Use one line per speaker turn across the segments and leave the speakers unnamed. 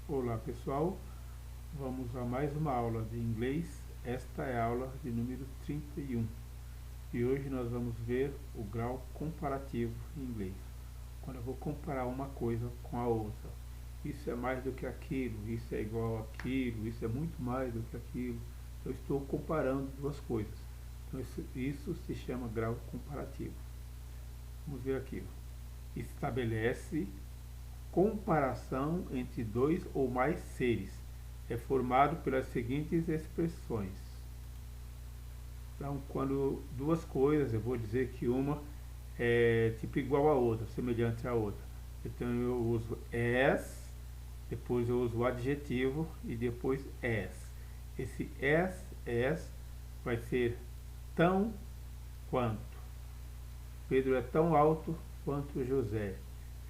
Olá pessoal, vamos a mais uma aula de inglês. Esta é a aula de número 31 e hoje nós vamos ver o grau comparativo em inglês. Quando eu vou comparar uma coisa com a outra, isso é mais do que aquilo, isso é igual àquilo, isso é muito mais do que aquilo. Eu estou comparando duas coisas, então isso se chama grau comparativo. Vamos ver aqui. Estabelece comparação entre dois ou mais seres. É formado pelas seguintes expressões. Então, quando duas coisas, eu vou dizer que uma é tipo igual a outra, semelhante à outra. Então eu uso as, depois eu uso o adjetivo e depois as. Esse as vai ser tão quanto. Pedro é tão alto quanto José.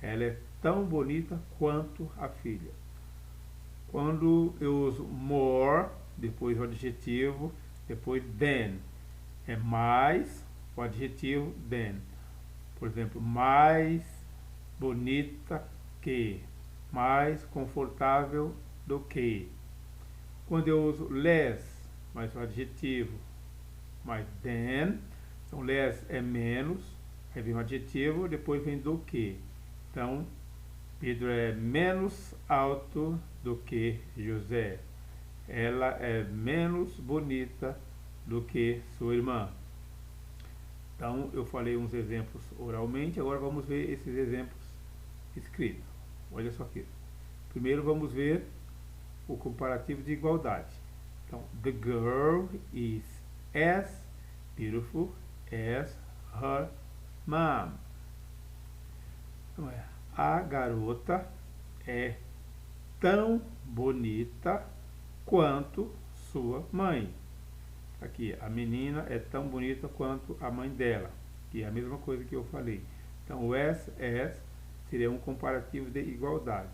Ela é tão bonita quanto a filha. Quando eu uso more, depois o adjetivo, depois than, é mais o adjetivo than. Por exemplo, mais bonita que, mais confortável do que. Quando eu uso less, mais o adjetivo, mais than, então less é menos, aí vem o adjetivo, depois vem do que. Então, Pedro é menos alto do que José. Ela é menos bonita do que sua irmã. Então, eu falei uns exemplos oralmente, agora vamos ver esses exemplos escritos. Olha só aqui. Primeiro vamos ver o comparativo de igualdade. Então, the girl is as beautiful as her mom. Então, a garota é tão bonita quanto sua mãe. Aqui, a menina é tão bonita quanto a mãe dela, que é a mesma coisa que eu falei. Então, o as seria um comparativo de igualdade.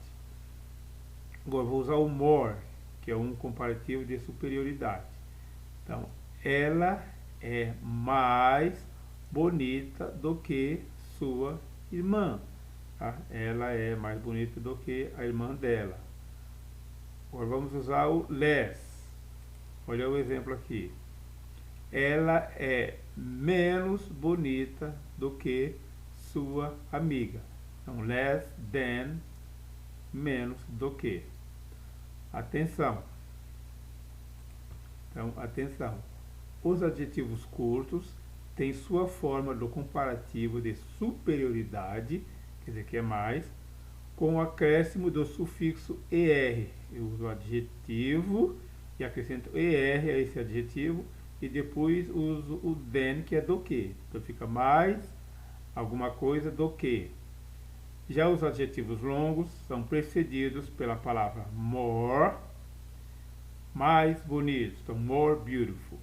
Agora, vou usar o more, que é um comparativo de superioridade. Então, ela é mais bonita do que sua irmã. Tá? Ela é mais bonita do que a irmã dela. Agora vamos usar o less. Olha o exemplo aqui. Ela é menos bonita do que sua amiga. Então, less than, menos do que. Atenção. Então, atenção. Os adjetivos curtos têm sua forma do comparativo de superioridade, quer dizer que é mais, com o acréscimo do sufixo ER. Eu uso o adjetivo e acrescento ER a esse adjetivo e depois uso o than, que é do que. Então fica mais alguma coisa do que. Já os adjetivos longos são precedidos pela palavra more, mais bonito, então more beautiful.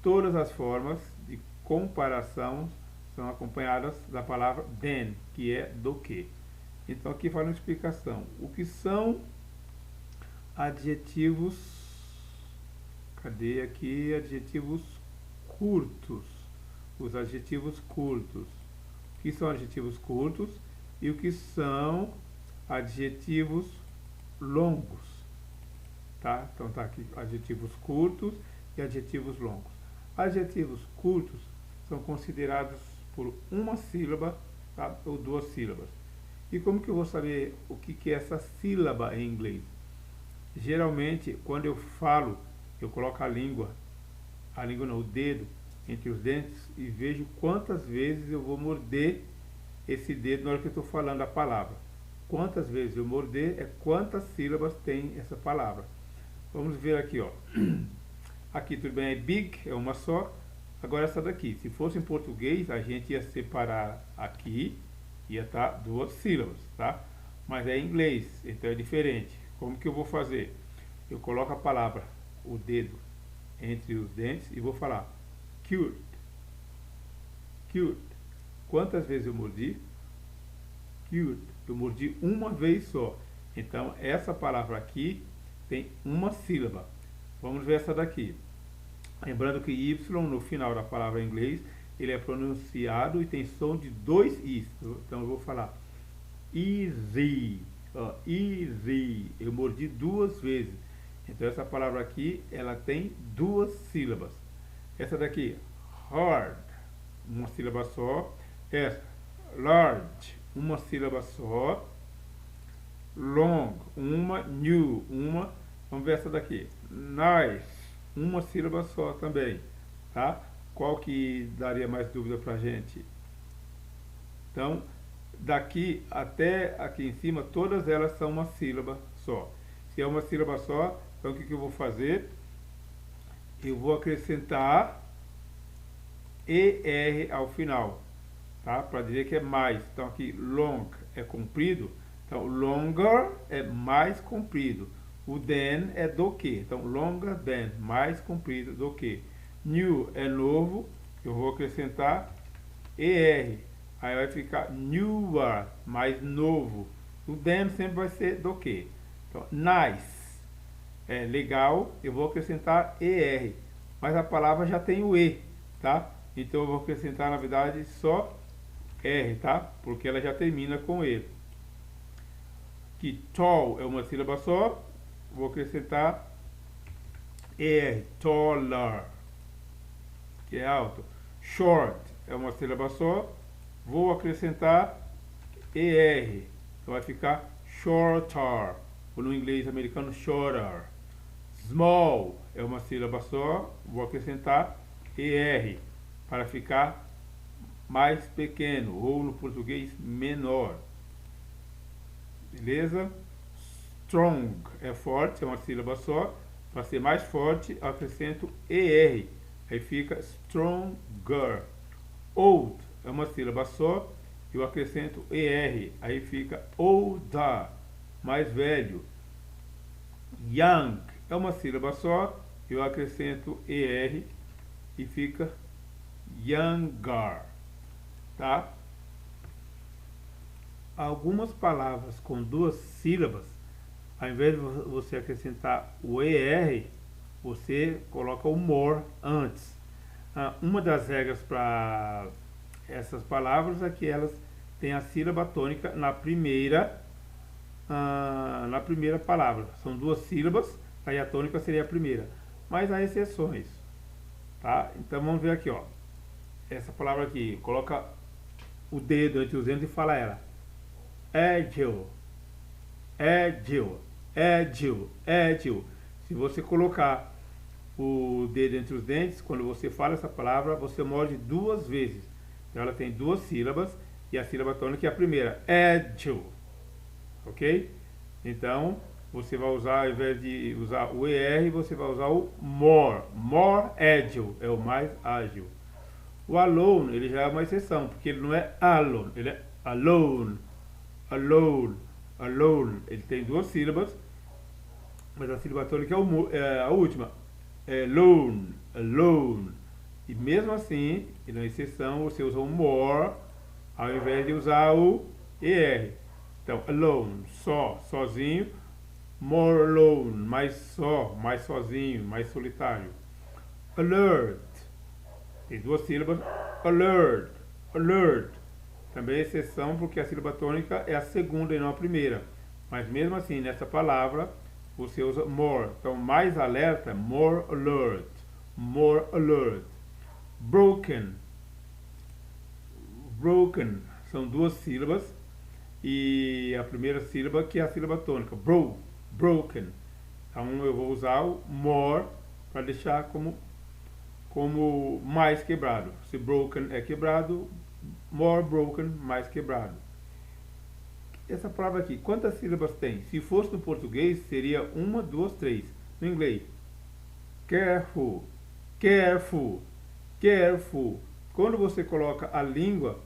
Todas as formas de comparação são acompanhadas da palavra than, que é do que. Então aqui fala uma explicação. O que são adjetivos? Cadê aqui? Adjetivos curtos. Os adjetivos curtos. O que são adjetivos curtos e o que são adjetivos longos? Tá? Então tá aqui adjetivos curtos e adjetivos longos. Adjetivos curtos são considerados por uma sílaba, tá? Ou duas sílabas. E como que eu vou saber o que é essa sílaba em inglês? Geralmente, quando eu falo, eu coloco a língua não, o dedo entre os dentes e vejo quantas vezes eu vou morder esse dedo na hora que eu estou falando a palavra. Quantas vezes eu morder é quantas sílabas tem essa palavra. Vamos ver aqui, ó. Aqui tudo bem, é big, é uma só. Agora essa daqui, se fosse em português, a gente ia separar aqui, ia estar duas sílabas, tá? Mas é em inglês, então é diferente. Como que eu vou fazer? Eu coloco a palavra, o dedo, entre os dentes e vou falar cute. Cute. Quantas vezes eu mordi? Cute. Eu mordi uma vez só. Então, essa palavra aqui tem uma sílaba. Vamos ver essa daqui. Lembrando que Y no final da palavra em inglês, ele é pronunciado e tem som de dois Is. Então eu vou falar easy. Ó, easy, eu mordi duas vezes. Então essa palavra aqui, ela tem duas sílabas. Essa daqui, hard, uma sílaba só. Essa, large, uma sílaba só. Long, uma. New, uma. Vamos ver essa daqui, nice, uma sílaba só também, tá? Qual que daria mais dúvida pra gente? Então, daqui até aqui em cima, todas elas são uma sílaba só. Se é uma sílaba só, então o que eu vou fazer? Eu vou acrescentar ER ao final, tá? Para dizer que é mais. Então aqui, long é comprido, então longer é mais comprido. O than é do que, então longer than, mais comprido do que. New é novo, eu vou acrescentar ER. Aí vai ficar newer, mais novo. O than sempre vai ser do que. Então, nice, é legal, eu vou acrescentar ER. Mas a palavra já tem o E, tá? Então eu vou acrescentar, na verdade, só R, tá? Porque ela já termina com E. Que tall é uma sílaba só, vou acrescentar ER, taller, que é alto. Short é uma sílaba só, vou acrescentar ER, então vai ficar shorter, ou no inglês americano shorter. Small é uma sílaba só, vou acrescentar ER, para ficar mais pequeno, ou no português menor. Beleza? Strong é forte, é uma sílaba só, para ser mais forte, acrescento ER, aí fica stronger. Old é uma sílaba só, eu acrescento ER, aí fica older, mais velho. Young é uma sílaba só, eu acrescento ER e fica younger, tá? Algumas palavras com duas sílabas, ao invés de você acrescentar o ER, você coloca o more antes. Uma das regras para essas palavras é que elas têm a sílaba tônica na primeira palavra. São duas sílabas, aí a tônica seria a primeira. Mas há exceções, tá? Então vamos ver aqui, ó. Essa palavra aqui, coloca o dedo entre os dentes e fala ela. Agile, agile, agile, agile. Se você colocar o dedo entre os dentes, quando você fala essa palavra, você morde duas vezes. Então ela tem duas sílabas e a sílaba tônica é a primeira, agile, ok? Então você vai usar, ao invés de usar o ER, você vai usar o more, more agile, é o mais ágil. O alone, ele já é uma exceção, porque ele não é alone, ele é alone, alone, alone. Ele tem duas sílabas, mas a sílaba tônica é a última, alone, alone. E mesmo assim, na exceção, você usa o more ao invés de usar o ER. Então, alone, só, sozinho. More alone, mais só, mais sozinho, mais solitário. Alert, tem duas sílabas. Alert, alert. Também é exceção porque a sílaba tônica é a segunda e não a primeira. Mas mesmo assim, nessa palavra, você usa more. Então, mais alerta, more alert. More alert. Broken. Broken são duas sílabas e a primeira sílaba que é a sílaba tônica. Broken. Então eu vou usar o more para deixar como mais quebrado. Se broken é quebrado, more broken, mais quebrado. Essa palavra aqui, quantas sílabas tem? Se fosse no português, seria uma, duas, três. No inglês, careful, careful, careful. Quando você coloca a língua,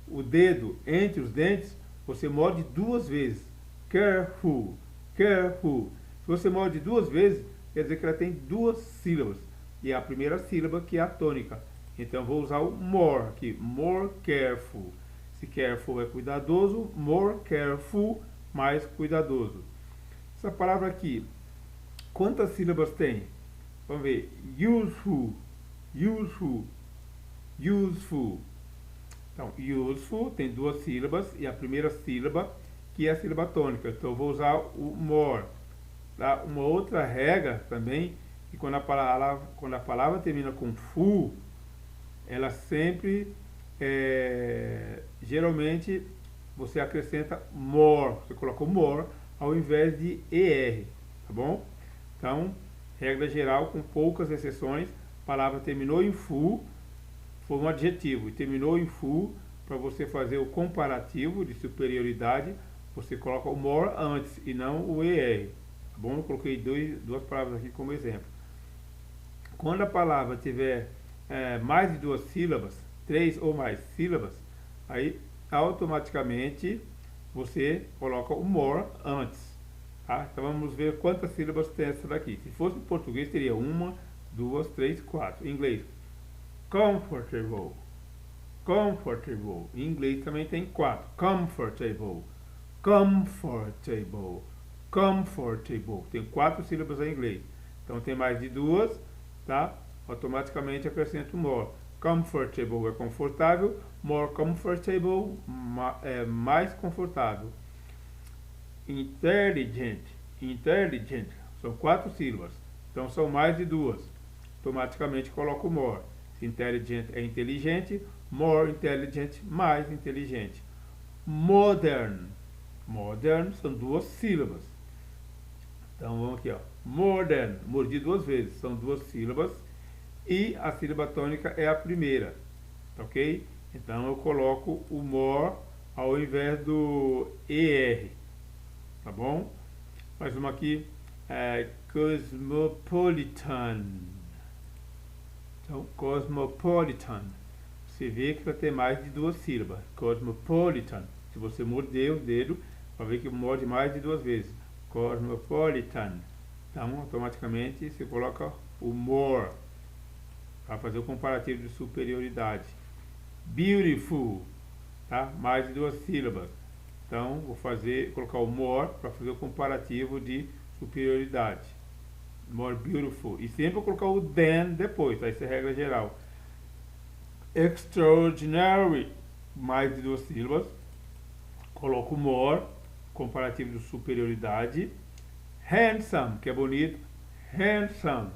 o dedo entre os dentes, você morde duas vezes. Careful, careful. Se você morde duas vezes, quer dizer que ela tem duas sílabas. E é a primeira sílaba que é a tônica. Então eu vou usar o more aqui. More careful. Se careful é cuidadoso, more careful, mais cuidadoso. Essa palavra aqui, quantas sílabas tem? Vamos ver. Useful, useful, useful. Então, useful tem duas sílabas e a primeira sílaba que é a sílaba tônica. Então eu vou usar o more. Tá? Uma outra regra também, que quando a palavra termina com fu, ela sempre, geralmente, você acrescenta more, você coloca o more ao invés de er, tá bom? Então, regra geral, com poucas exceções, a palavra terminou em fu, foi um adjetivo, e terminou em fu, para você fazer o comparativo de superioridade, você coloca o more antes e não o er, tá bom? Eu coloquei duas palavras aqui como exemplo. Quando a palavra tiver mais de duas sílabas, 3 ou mais sílabas, aí automaticamente você coloca o more antes. Tá? Então vamos ver quantas sílabas tem essa daqui. Se fosse em português teria 1, 2, 3, 4. Em inglês, comfortable. Comfortable. Em inglês também tem 4. Comfortable. Comfortable. Comfortable. Tem 4 sílabas em inglês. Então tem mais de duas, tá? Automaticamente acrescento more. Comfortable é confortável, more comfortable é mais confortável. Intelligent, intelligent, são 4 sílabas, então são mais de duas. Automaticamente coloco more. Se intelligent é inteligente, more intelligent, mais inteligente. Modern, modern são 2 sílabas. Então vamos aqui, ó. Modern, mordi 2 vezes, são 2 sílabas. E a sílaba tônica é a primeira, ok? Então eu coloco o more ao invés do er, tá bom? Mais uma aqui, cosmopolitan. Então, cosmopolitan. Você vê que vai ter mais de 2 sílabas. Cosmopolitan. Se você morder o dedo, vai ver que morde mais de 2 vezes. Cosmopolitan. Então, automaticamente, você coloca o more para fazer o comparativo de superioridade. Beautiful, tá? Mais de 2 sílabas. Então, vou colocar o more para fazer o comparativo de superioridade. More beautiful. E sempre vou colocar o than depois, tá? Essa é a regra geral. Extraordinary, mais de 2 sílabas. Coloco more, comparativo de superioridade. Handsome, que é bonito. Handsome.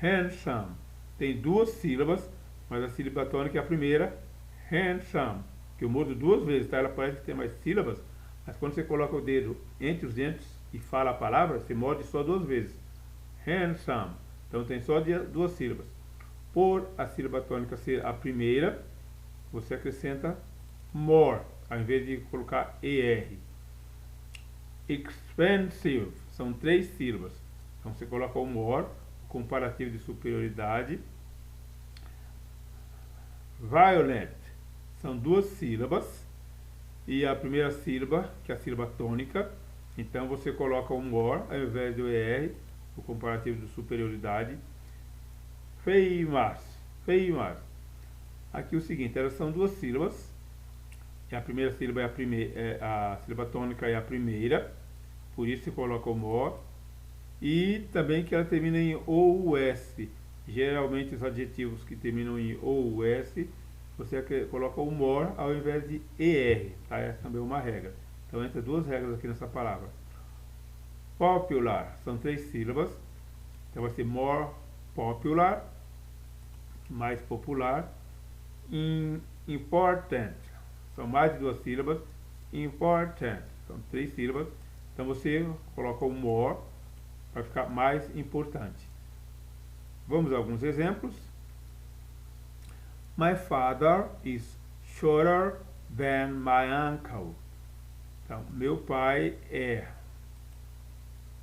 Handsome. Tem 2 sílabas, mas a sílaba tônica é a primeira. Handsome. Que eu mordo 2 vezes, tá? Ela parece que tem mais sílabas, mas quando você coloca o dedo entre os dentes e fala a palavra, você morde só 2 vezes. Handsome. Então tem só 2 sílabas. Por a sílaba tônica ser a primeira, você acrescenta more, ao invés de colocar er. Expensive. São 3 sílabas. Então você coloca o more, comparativo de superioridade. Violent. São 2 sílabas. E a primeira sílaba, que é a sílaba tônica. Então você coloca o more ao invés do er, o comparativo de superioridade. Famous. Famous. Aqui o seguinte, elas são 2 sílabas. E a primeira sílaba é a sílaba tônica é a primeira. Por isso você coloca o more. E também que ela termina em OUS. Geralmente os adjetivos que terminam em OUS, você coloca o more ao invés de er, tá? Essa também é uma regra. Então entra 2 regras aqui nessa palavra. Popular, são 3 sílabas. Então vai ser more popular, mais popular. Important, são mais de 2 sílabas. Important, são 3 sílabas. Então você coloca o more para ficar mais importante. Vamos a alguns exemplos. My father is shorter than my uncle. Então, meu pai é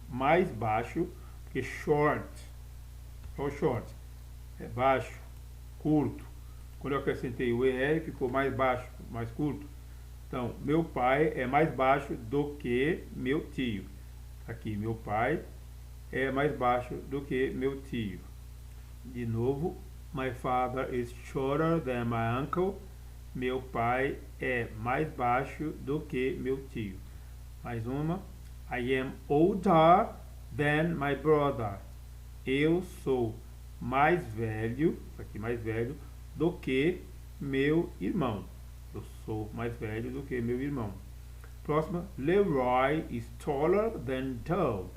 mais baixo, porque short, qual short? É baixo, curto. Quando eu acrescentei o er, ficou mais baixo, mais curto. Então, meu pai é mais baixo do que meu tio. Aqui, meu pai é mais baixo do que meu tio. De novo, my father is shorter than my uncle. Meu pai é mais baixo do que meu tio. Mais uma. I am older than my brother. Eu sou mais velho, aqui mais velho, do que meu irmão. Eu sou mais velho do que meu irmão. Próxima, Leroy is taller than Doug.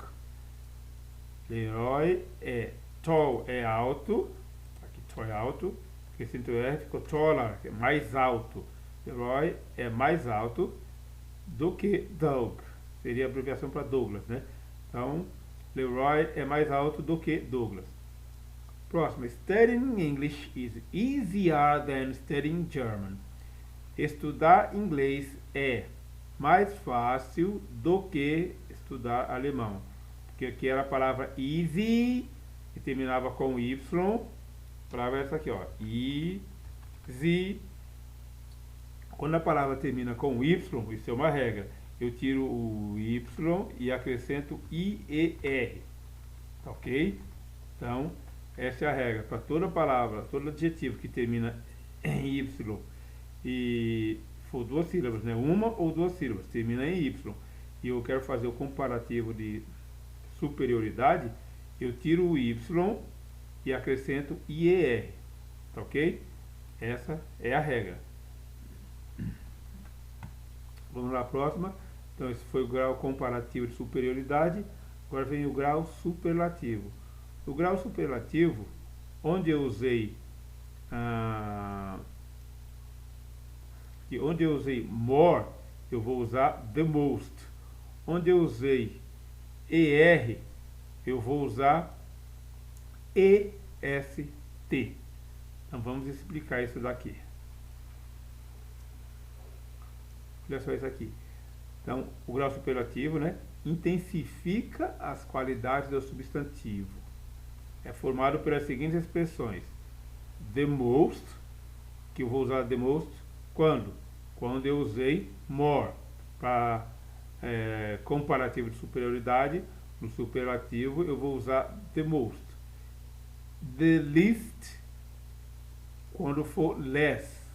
Leroy é tall, é alto. Aqui tall é alto. Acrescento R, ficou taller, que é mais alto. Leroy é mais alto do que Doug. Seria a abreviação para Douglas, né? Então, Leroy é mais alto do que Douglas. Próximo, studying English is easier than studying German. Estudar inglês é mais fácil do que estudar alemão. Porque aqui era a palavra easy, que terminava com Y. A palavra é essa aqui, ó. Easy. Quando a palavra termina com Y, isso é uma regra. Eu tiro o Y e acrescento IER. Ok? Então, essa é a regra. Para toda palavra, todo adjetivo que termina em Y e for duas sílabas, né? Uma ou duas sílabas, termina em Y. E eu quero fazer o comparativo de superioridade, eu tiro o Y e acrescento IER. Tá ok? Essa é a regra. Vamos lá, próxima. Então, esse foi o grau comparativo de superioridade. Agora vem o grau superlativo. O grau superlativo, onde eu usei more, eu vou usar the most. Onde eu usei ER, eu vou usar EST. Então vamos explicar isso daqui. Olha só isso aqui. Então, o grau superlativo, né, intensifica as qualidades do substantivo. É formado pelas seguintes expressões: the most, que eu vou usar the most quando? Quando eu usei more para comparativo de superioridade. No superlativo eu vou usar the most. The least, quando for less.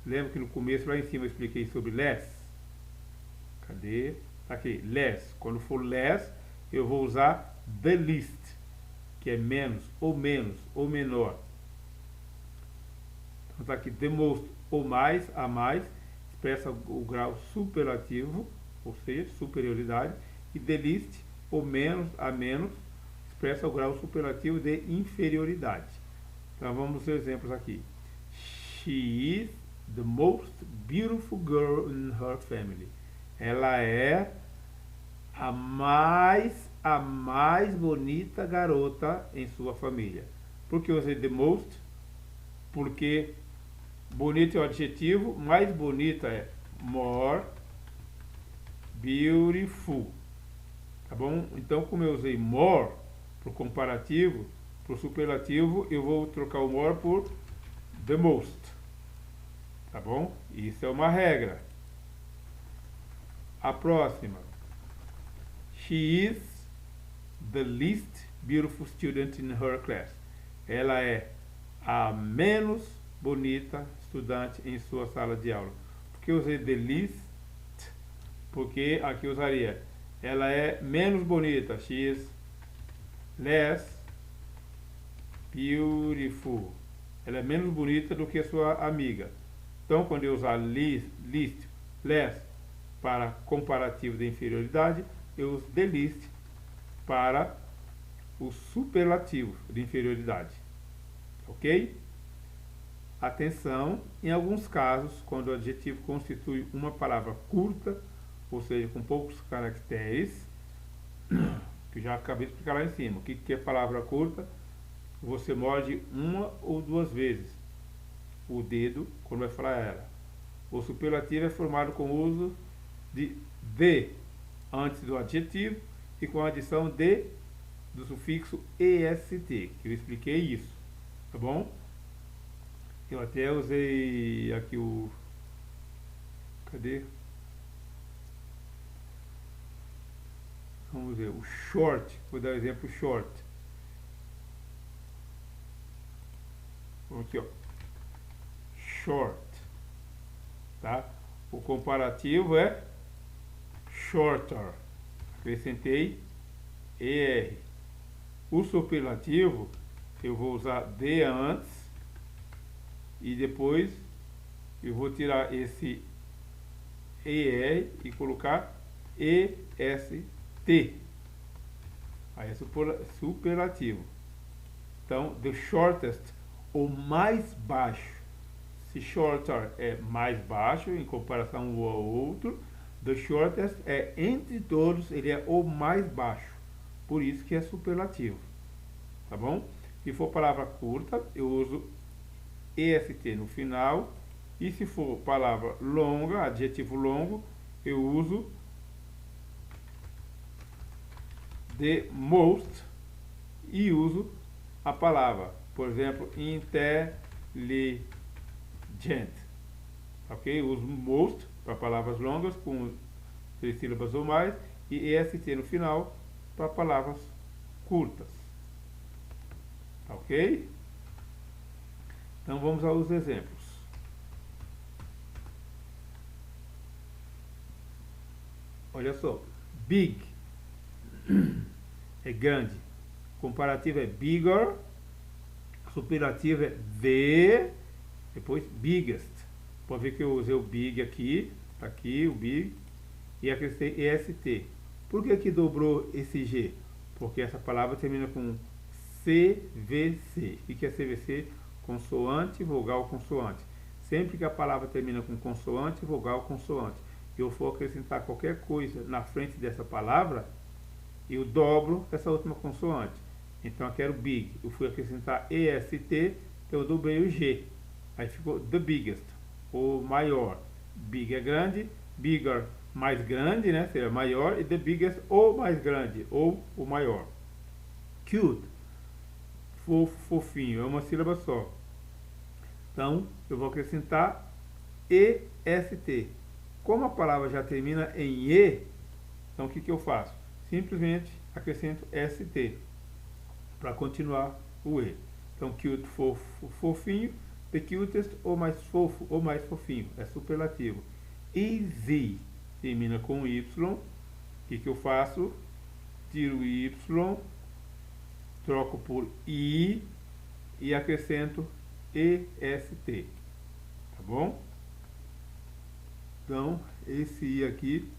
Lembra que no começo lá em cima eu expliquei sobre less? Cadê? Aqui, less. Quando for less, eu vou usar the least, que é menos ou menor. Então tá aqui, the most, ou mais, a mais, expressa o grau superlativo, ou seja, superioridade, e the least, ou menos, a menos, expressa o grau superlativo de inferioridade. Então vamos aos exemplos aqui. She is the most beautiful girl in her family. Ela é a mais bonita garota em sua família. Por que eu usei the most? Porque bonito é o adjetivo, mais bonita é more beautiful. Tá bom? Então, como eu usei more para o comparativo, para o superlativo, eu vou trocar o more por the most. Tá bom? Isso é uma regra. A próxima. She is the least beautiful student in her class. Ela é a menos bonita estudante em sua sala de aula. Por que eu usei the least? Porque aqui eu usaria ela é menos bonita. She is less beautiful. Ela é menos bonita do que a sua amiga. Então, quando eu usar least, less para comparativo de inferioridade, eu uso the least para o superlativo de inferioridade. Ok? Atenção, em alguns casos, quando o adjetivo constitui uma palavra curta, ou seja, com poucos caracteres, que eu já acabei de explicar lá em cima. O que é palavra curta? Você morde uma ou duas vezes o dedo quando vai falar ela. O superlativo é formado com o uso de antes do adjetivo e com a adição do sufixo est, que eu expliquei isso, tá bom? Eu até usei aqui cadê? Vamos ver, o short, vou dar o exemplo short. Vamos aqui, ó. Short, tá? O comparativo é shorter. Acrescentei ER. O superlativo, eu vou usar de antes e depois eu vou tirar esse ER e colocar EST. Aí é superlativo. Então, the shortest, o mais baixo. Se shorter é mais baixo em comparação ao outro, the shortest é entre todos, ele é o mais baixo. Por isso que é superlativo. Tá bom? Se for palavra curta, eu uso EST no final. E se for palavra longa, adjetivo longo, eu uso the most e uso a palavra, por exemplo, inteligent. Ok? Eu uso most para palavras longas com 3 sílabas ou mais e EST no final para palavras curtas. Ok? Então vamos aos exemplos. Olha só, big é grande, comparativo é bigger, superlativo é the, depois biggest. Pode ver que eu usei o big aqui, tá aqui o big, e acrescentei EST. Por que que dobrou esse G? Porque essa palavra termina com CVC. O que é CVC? Consoante, vogal, consoante. Sempre que a palavra termina com consoante, vogal, consoante, eu for acrescentar qualquer coisa na frente dessa palavra, eu dobro essa última consoante. Então eu quero big, eu fui acrescentar EST, eu dobrei o G. Aí ficou the biggest, o maior. Big é grande, bigger, mais grande, né? Seria maior, e the biggest, o mais grande, ou o maior. Cute, fofo, fofinho, é uma sílaba só. Então eu vou acrescentar EST. Como a palavra já termina em E, então o que que eu faço? Simplesmente acrescento ST para continuar o E. Então, cute, fofo, fofinho, the cutest, ou mais fofo, ou mais fofinho, é superlativo. Easy, termina com Y, o que que eu faço? Tiro o Y, troco por I e acrescento EST, tá bom? Então, esse I aqui,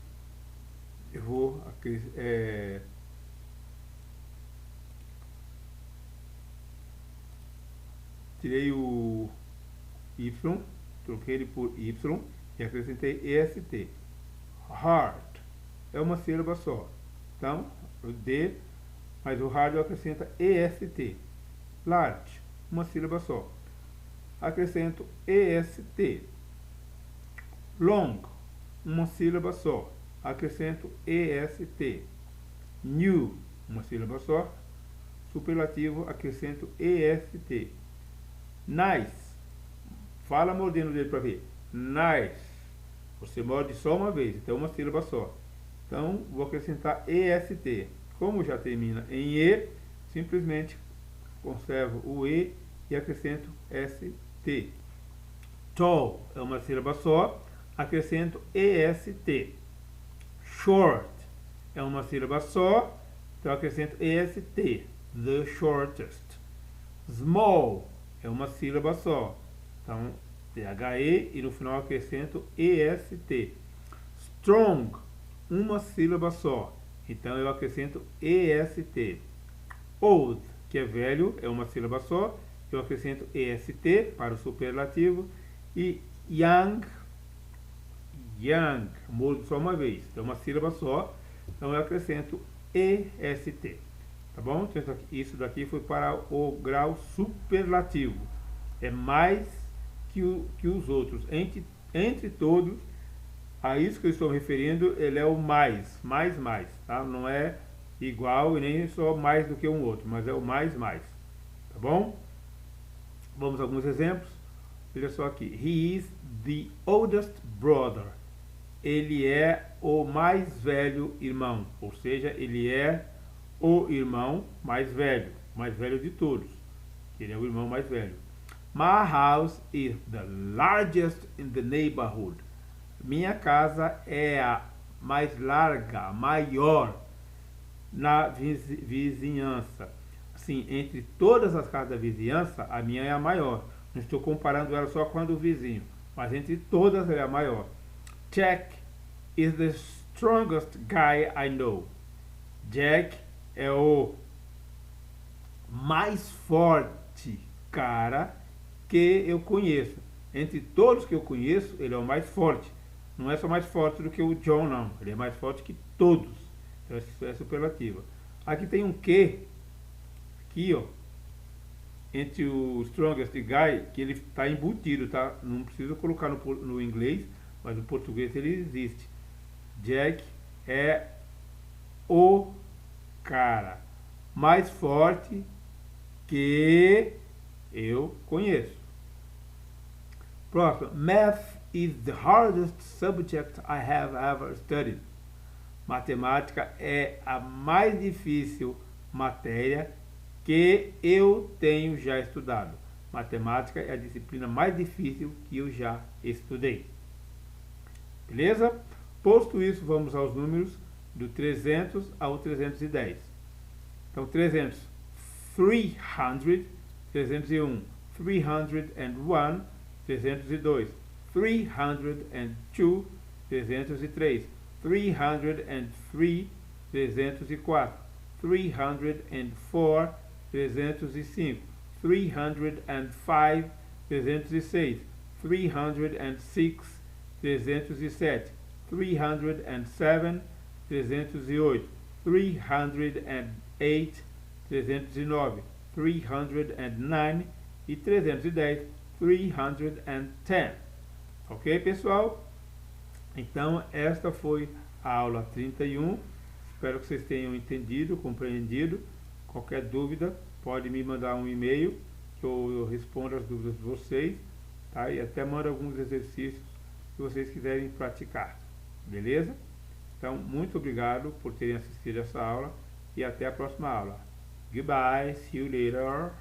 eu vou tirei o Y, troquei ele por Y e acrescentei EST. Heart é uma sílaba só. Então, o D, mas o hard eu acrescento EST. Large, uma sílaba só. Acrescento EST. Long, uma sílaba só. Acrescento EST. New, uma sílaba só. Superlativo, acrescento EST. Nice, fala mordendo o dedo para ver. Nice, você morde só uma vez, então uma sílaba só. Então vou acrescentar EST. Como já termina em E, simplesmente conservo o E e acrescento ST. Tall é uma sílaba só, acrescento EST. Short é uma sílaba só, então acrescento EST. The shortest. Small é uma sílaba só, então THE e no final acrescento EST. Strong, uma sílaba só, então eu acrescento EST. Old, que é velho, é uma sílaba só, eu acrescento EST para o superlativo. E young, mordo só uma vez, então uma sílaba só, então eu acrescento EST. Tá bom? Então, isso daqui foi para o grau superlativo. É mais que os outros. Entre todos, a isso que eu estou me referindo, ele é o mais. Tá? Não é igual e nem só mais do que um outro, mas é o mais. Tá bom? Vamos a alguns exemplos. Olha só aqui. He is the oldest brother. Ele é o mais velho irmão. Ou seja, ele é o irmão mais velho de todos. Ele é o irmão mais velho. My house is the largest in the neighborhood. Minha casa é a mais larga, a maior na vizinhança. Assim, entre todas as casas da vizinhança, a minha é a maior. Não estou comparando ela só com a do vizinho, mas entre todas ela é a maior. Check is the strongest guy I know. Jack é o mais forte cara que eu conheço. Entre todos que eu conheço, ele é o mais forte. Não é só mais forte do que o John, não. Ele é mais forte que todos. Essa é superlativa. Aqui tem um que, aqui, ó, entre o strongest guy, que ele está embutido, tá? Não preciso colocar no inglês, mas no português ele existe. Jack é o cara mais forte que eu conheço. Próximo. Math is the hardest subject I have ever studied. Matemática é a mais difícil matéria que eu tenho já estudado. Matemática é a disciplina mais difícil que eu já estudei. Beleza? Posto isso, vamos aos números do 300 ao 310. Então, 300, 300, 301, 301, 302, 302, 303, 303, 304, 304, 305, 305, 306, 306, 307, 307, 308, 308, 309, 309 e 310, 310. Ok, pessoal? Então, esta foi a aula 31. Espero que vocês tenham entendido, compreendido. Qualquer dúvida, pode me mandar um e-mail que eu respondo as dúvidas de vocês, tá? E até mando alguns exercícios que vocês quiserem praticar. Beleza? Então, muito obrigado por terem assistido essa aula e até a próxima aula. Goodbye, see you later.